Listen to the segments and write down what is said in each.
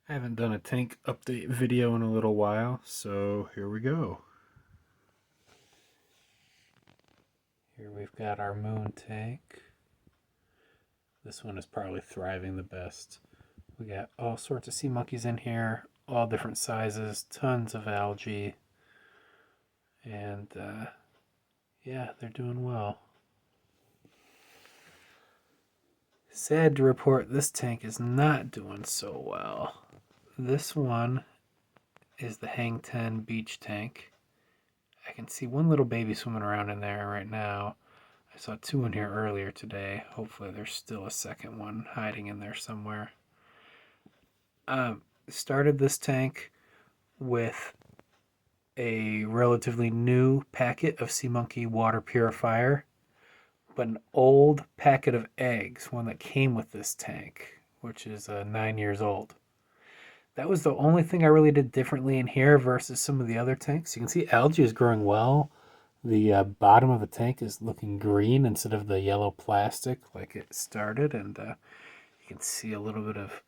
I haven't done a tank update video in a little while, so here we go. Here we've got our moon tank. This one is probably thriving the best. We got all sorts of sea monkeys in here, all different sizes, tons of algae, and yeah, they're doing well. Sad to report, this tank is not doing so well. This one is the Hang 10 beach tank. I can see one little baby swimming around in there right now. I saw two in here earlier today. Hopefully there's still a second one hiding in there somewhere. Started this tank with a relatively new packet of Sea Monkey water purifier, but an old packet of eggs, one that came with this tank, which is 9 years old. That was the only thing I really did differently in here versus some of the other tanks. You can see algae is growing well. The bottom of the tank is looking green instead of the yellow plastic like it started, and you can see a little bit of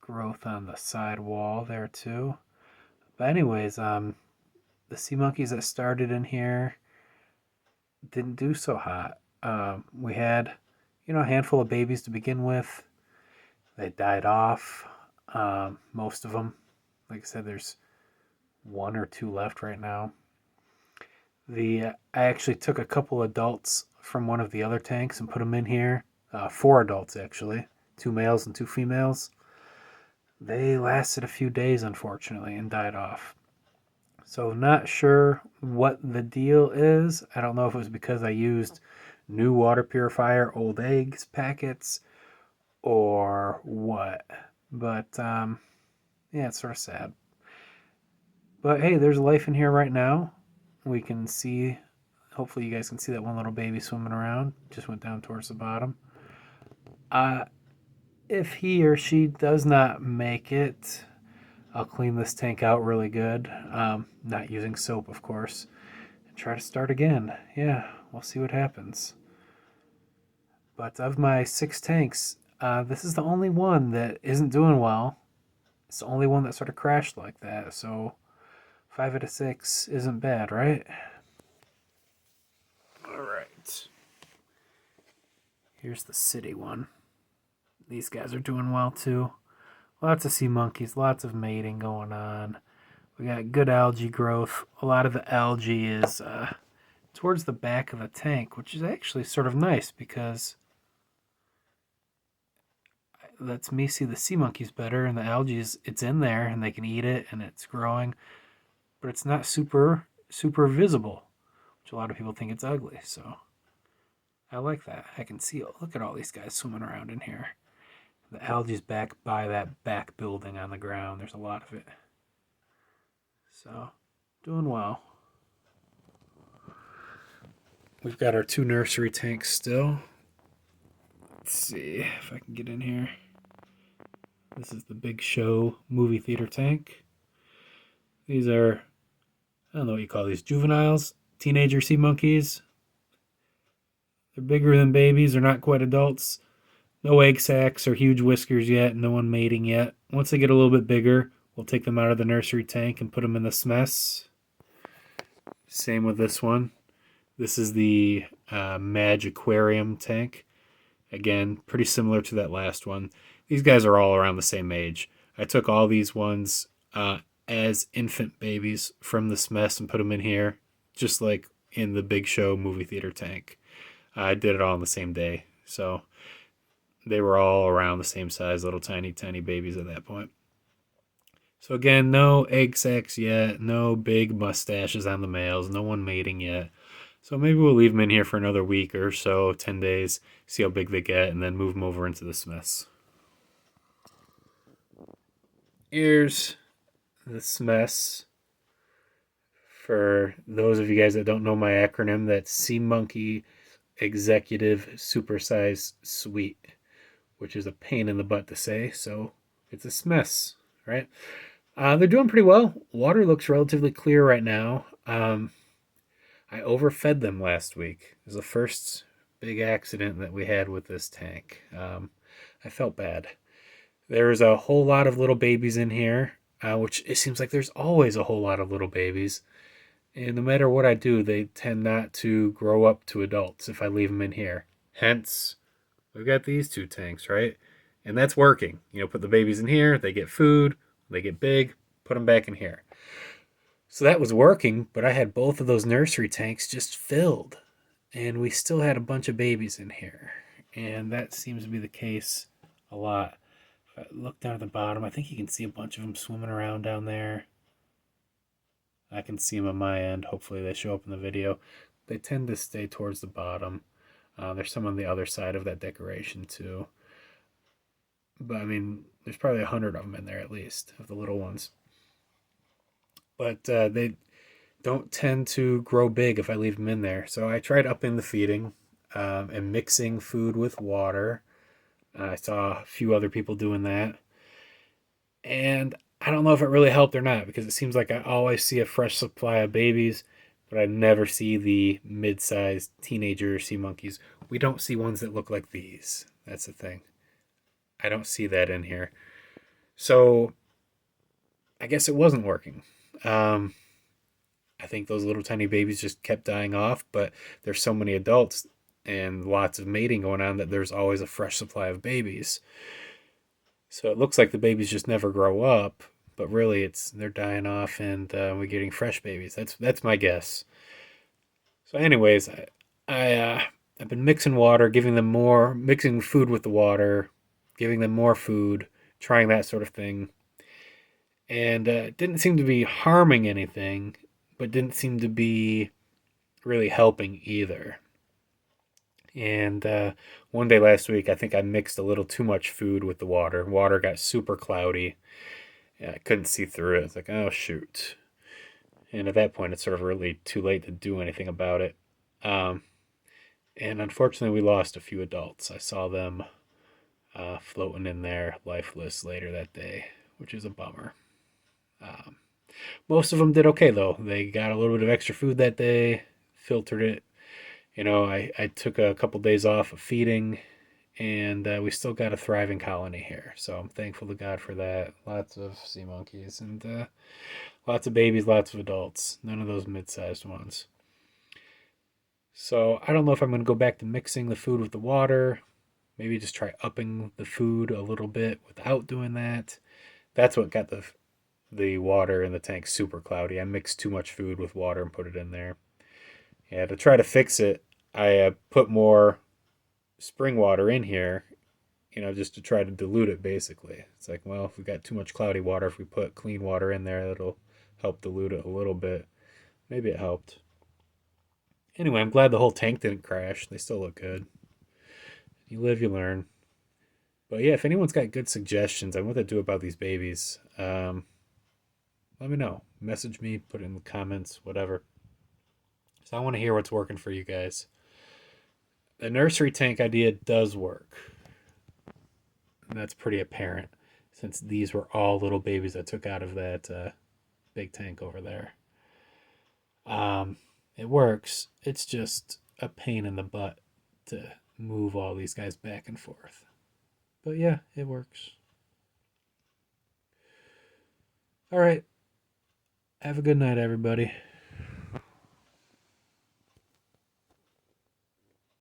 growth on the side wall there too. But anyways, the sea monkeys that started in here didn't do so hot. We had, a handful of babies to begin with. They died off, most of them. Like I said, there's one or two left right now. I actually took a couple adults from one of the other tanks and put them in here. 4 adults actually, 2 males and 2 females. They lasted a few days, unfortunately, and died off. So not sure what the deal is. I don't know if it was because I used new water purifier, old eggs packets, or what. But yeah, it's sort of sad. But hey, there's life in here right now. We can see, hopefully you guys can see that one little baby swimming around. Just went down towards the bottom. If he or she does not make it, I'll clean this tank out really good. Not using soap, of course. And try to start again. Yeah, we'll see what happens. But of my 6 tanks, this is the only one that isn't doing well. It's the only one that sort of crashed like that. So 5 out of 6 isn't bad, right? All right. Here's the city one. These guys are doing well too. Lots of sea monkeys, lots of mating going on. We got good algae growth. A lot of the algae is towards the back of the tank, which is actually sort of nice because it lets me see the sea monkeys better, and the algae it's in there and they can eat it and it's growing, but it's not super visible, which a lot of people think it's ugly. So I like that. I can see it. Look at all these guys swimming around in here. The algae's back by that back building on the ground. There's a lot of it. So, doing well. We've got our 2 nursery tanks still. Let's see if I can get in here. This is the Big Show movie theater tank. These are, I don't know what you call these, juveniles, teenager sea monkeys. They're bigger than babies. They're not quite adults. No egg sacs or huge whiskers yet. No one mating yet. Once they get a little bit bigger, we'll take them out of the nursery tank and put them in the smess. Same with this one. This is the Madge Aquarium tank. Again, pretty similar to that last one. These guys are all around the same age. I took all these ones as infant babies from the smess and put them in here, just like in the Big Show movie theater tank. I did it all on the same day. So they were all around the same size, little tiny babies at that point. So again, no egg sacs yet, no big mustaches on the males, no one mating yet. So maybe we'll leave them in here for another week or so, 10 days, see how big they get, and then move them over into this mess. Here's this mess. For those of you guys that don't know my acronym, that's Sea Monkey Executive Supersize Suite, which is a pain in the butt to say, so it's a smess, right? They're doing pretty well. Water looks relatively clear right now. I overfed them last week. It was the first big accident that we had with this tank. I felt bad. There's a whole lot of little babies in here, which it seems like there's always a whole lot of little babies. And no matter what I do, they tend not to grow up to adults if I leave them in here. Hence, we've got these two tanks, right? And that's working. Put the babies in here, they get food, they get big, put them back in here. So that was working, but I had both of those nursery tanks just filled. And we still had a bunch of babies in here. And that seems to be the case a lot. If I look down at the bottom, I think you can see a bunch of them swimming around down there. I can see them on my end. Hopefully they show up in the video. They tend to stay towards the bottom. There's some on the other side of that decoration too. But I mean, there's probably 100 of them in there at least, of the little ones. But they don't tend to grow big if I leave them in there. So I tried upping the feeding and mixing food with water. I saw a few other people doing that. And I don't know if it really helped or not, because it seems like I always see a fresh supply of babies, but I never see the mid-sized teenager sea monkeys. We don't see ones that look like these. That's the thing. I don't see that in here. So I guess it wasn't working. I think those little tiny babies just kept dying off, but there's so many adults and lots of mating going on that there's always a fresh supply of babies. So it looks like the babies just never grow up, but really they're dying off and we're getting fresh babies. That's my guess. So anyways, I've been mixing water, mixing food with the water, giving them more food, trying that sort of thing. And it didn't seem to be harming anything, but didn't seem to be really helping either. And one day last week, I think I mixed a little too much food with the water. Water got super cloudy. I couldn't see through it. It's like, oh, shoot. And at that point, it's sort of really too late to do anything about it. And unfortunately, we lost a few adults. I saw them floating in there lifeless later that day, which is a bummer. Most of them did okay, though. They got a little bit of extra food that day, filtered it. I took a couple days off of feeding, and we still got a thriving colony here. So I'm thankful to God for that. Lots of sea monkeys and lots of babies, lots of adults. None of those mid-sized ones. So I don't know if I'm going to go back to mixing the food with the water. Maybe just try upping the food a little bit without doing that. That's what got the water in the tank super cloudy. I mixed too much food with water and put it in there. Yeah, to try to fix it, I put more spring water in here, just to try to dilute it, basically. It's like, well, if we got too much cloudy water, if we put clean water in there, that'll help dilute it a little bit. Maybe it helped. Anyway, I'm glad the whole tank didn't crash. They still look good. You live, you learn. But yeah, if anyone's got good suggestions on what to do about these babies, let me know. Message me, put it in the comments, whatever. So I want to hear what's working for you guys. The nursery tank idea does work. And that's pretty apparent, since these were all little babies I took out of that big tank over there. It works. It's just a pain in the butt to move all these guys back and forth. But yeah, it works. All right. Have a good night, everybody.